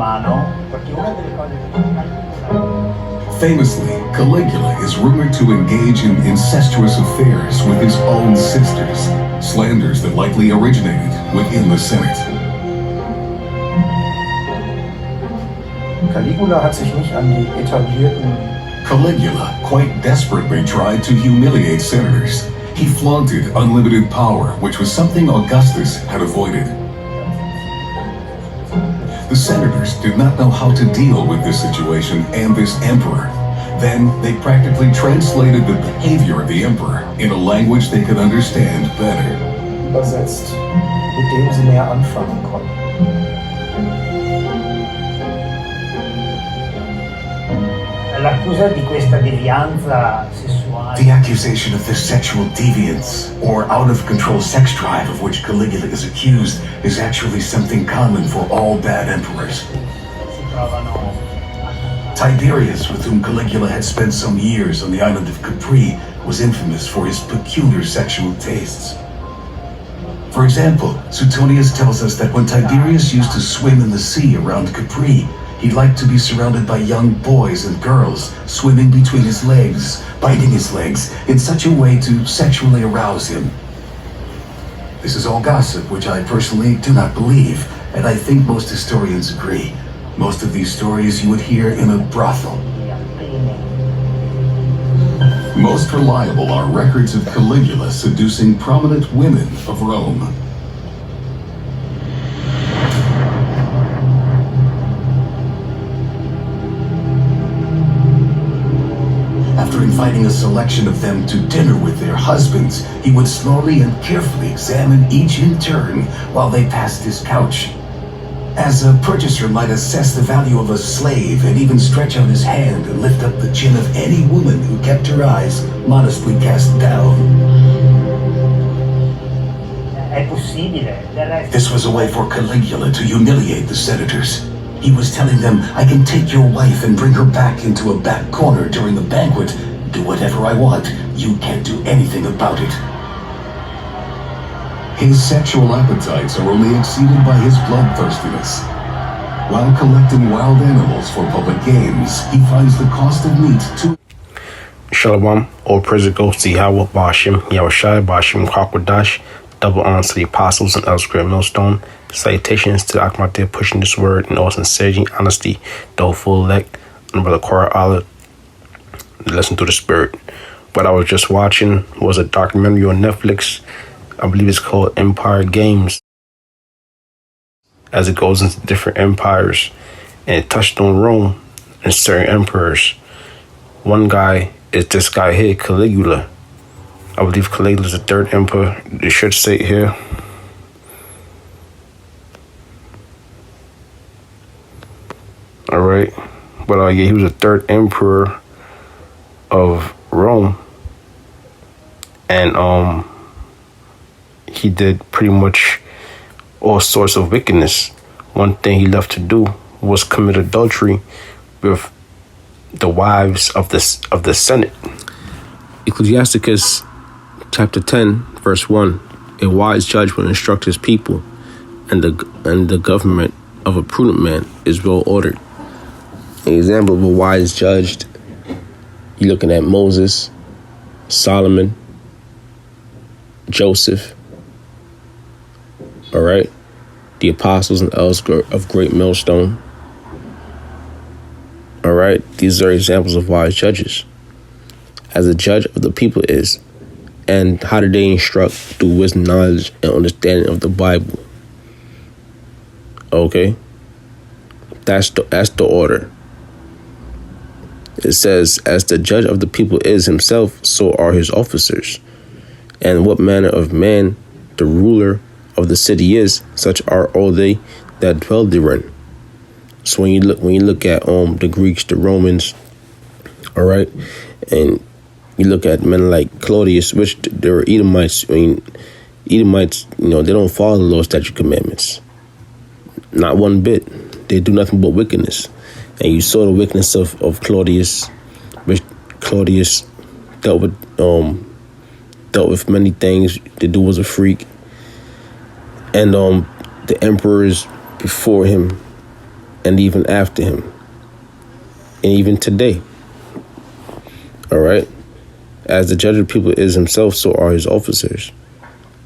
mano, perché una delle cose che Famously, Caligula is rumored to engage in incestuous affairs with his own sisters, slanders that likely originated within the Senate. Caligula hat sich nicht an die etablierten. Caligula quite desperately tried to humiliate senators. He flaunted unlimited power, which was something Augustus had avoided. The senators did not know how to deal with this situation and this emperor. Then they practically translated the behavior of the emperor in a language they could understand better. Übersetzt, mit dem sie mehr anfangen konnten. l'accusa di questa devianza sessuale. The accusation of this sexual deviance or out-of-control sex drive of which Caligula is accused is actually something common for all bad emperors. Tiberius, with whom Caligula had spent some years on the island of Capri, was infamous for his peculiar sexual tastes. For example, Suetonius tells us that when Tiberius used to swim in the sea around Capri, he liked to be surrounded by young boys and girls, swimming between his legs, biting his legs, in such a way to sexually arouse him. This is all gossip, which I personally do not believe, and I think most historians agree. Most of these stories you would hear in a brothel. Most reliable are records of Caligula seducing prominent women of Rome. After inviting a selection of them to dinner with their husbands, he would slowly and carefully examine each in turn while they passed his couch. As a purchaser might assess the value of a slave and even stretch out his hand and lift up the chin of any woman who kept her eyes modestly cast down. This was a way for Caligula to humiliate the senators. He was telling them, I can take your wife and bring her back into a back corner during the banquet, do whatever I want. You can't do anything about it. His sexual appetites are only exceeded by his bloodthirstiness. While collecting wild animals for public games, he finds the cost of meat too. Shalom, all praise goes to Yahweh Bashim, Yahushai Bashim Kwakwadash, double honor to the apostles and elders great millstone. Salutations to the Akmatir pushing this word in all sincerity, honesty, the full elect, and Brother Korah Allah, listen to the spirit. What I was just watching was a documentary on Netflix. I believe it's called Empire Games, as it goes into different empires, and it touched on Rome and certain emperors. One guy is this guy here, Caligula. I believe Caligula is the third emperor. It should say it here. All right, but yeah, he was the third emperor of Rome, and he did pretty much all sorts of wickedness. One thing he loved to do was commit adultery with the wives of the Senate. Ecclesiasticus chapter 10, verse 1. A wise judge will instruct his people, and the government of a prudent man is well ordered. An example of a wise judge, you're looking at Moses, Solomon, Joseph, all right, the apostles and elders of great millstone. All right, these are examples of wise judges. As a judge of the people is, and how do they instruct through wisdom, knowledge, and understanding of the Bible? Okay, that's the order. It says, as the judge of the people is himself, so are his officers. And what manner of man the ruler of the city is, such are all they that dwell therein. So when you look at the Greeks, the Romans, all right, and you look at men like Claudius, which they were Edomites. I mean, Edomites, they don't follow the law, statute, commandments. Not one bit. They do nothing but wickedness. And you saw the wickedness of Claudius, which Claudius dealt with many things. The dude was a freak. And the emperors before him, and even after him, and even today. All right? As the judge of people is himself, so are his officers.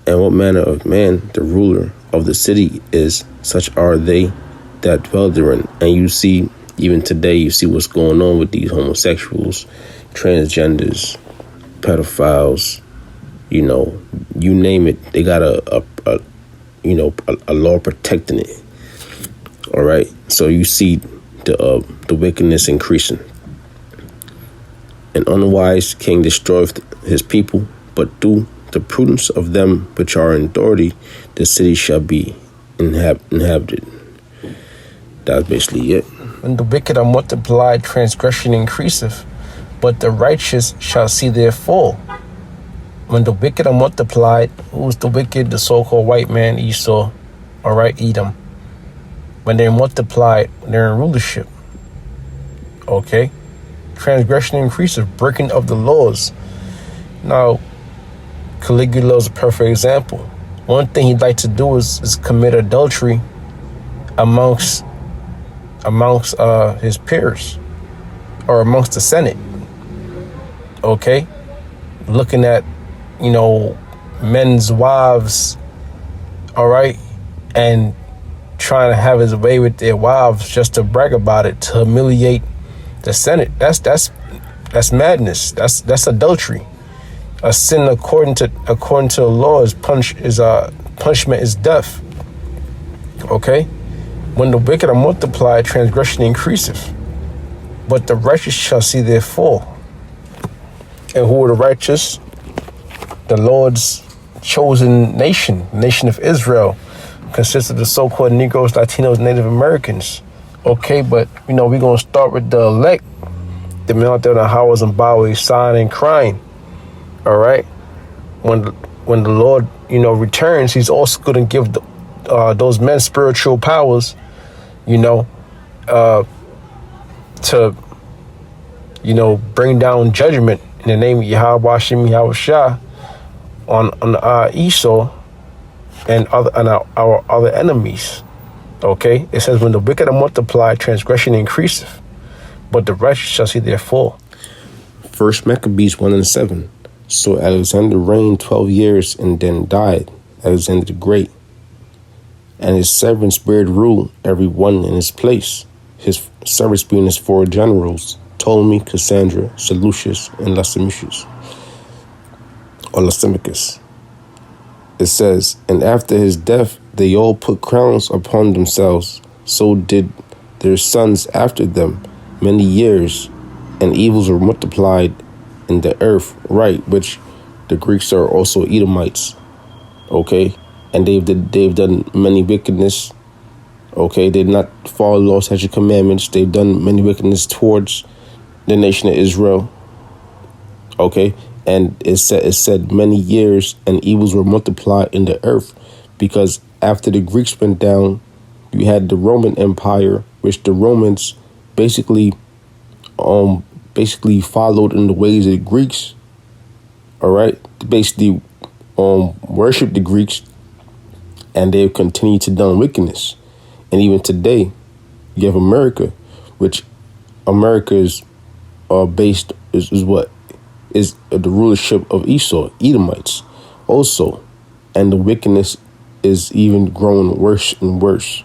And what manner of man the ruler of the city is, such are they that dwell therein. And you see, even today, you see what's going on with these homosexuals, transgenders, pedophiles, you know, you name it. They got a law protecting it. All right. So you see the wickedness increasing. An unwise king destroyeth his people, but through the prudence of them which are in authority, the city shall be inhabited. That's basically it. When the wicked are multiplied, transgression increaseth, but the righteous shall see their fall. When the wicked are multiplied, who's the wicked? The so-called white man, Esau, all right, Edom. When they're multiplied, they're in rulership. Okay? Transgression increases, breaking of the laws. Now, Caligula is a perfect example. One thing he'd like to do is commit adultery amongst his peers or amongst the Senate. Okay? Looking at, you know, men's wives, all right, and trying to have his way with their wives just to brag about it, to humiliate the Senate. That's madness. That's adultery. A sin according to the law punishment is death. Okay? When the wicked are multiplied, transgression increaseth, but the righteous shall see their fall. And who are the righteous? The Lord's chosen nation, the nation of Israel, consists of the so-called Negroes, Latinos, Native Americans. Okay, but, you know, we're going to start with the elect, the men out there in the highways and byways, sighing and crying. All right? When the Lord, you know, returns, he's also going to give those men spiritual powers, you know, to, you know, bring down judgment in the name of Yahweh Shem Yahweh Shah on Esau and our other enemies. Okay? It says, when the wicked are multiplied, transgression increaseth, but the righteous shall see their fall. 1 Maccabees 1:7. So Alexander reigned 12 years and then died, Alexander the Great. And his servants bared rule, every one in his place. His servants being his 4 generals, Ptolemy, Cassandra, Seleucus, and Lysimachus. It says, and after his death, they all put crowns upon themselves. So did their sons after them many years, and evils were multiplied in the earth, right, which the Greeks are also Edomites, okay, and they've done many wickedness, okay, they did not follow the law, statutes, and commandments, they've done many wickedness towards the nation of Israel, okay, and it said many years and evils were multiplied in the earth, because after the Greeks went down, you had the Roman Empire, which the Romans basically followed in the ways of the Greeks. All right, basically worship the Greeks, and they've continued to done wickedness. And even today, you have America, which America is based is what is the rulership of Esau, Edomites, also, and the wickedness is even growing worse and worse.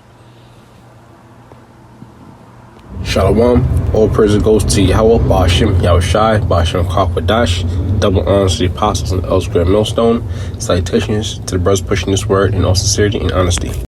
Shalom. All praise goes to Yahweh, Ba'ashem, Yahushai, Ba'ashem Kakwadash. Double honors to the apostles and elders, Grand Millstone. Salutations to the brothers pushing this word in all sincerity and honesty.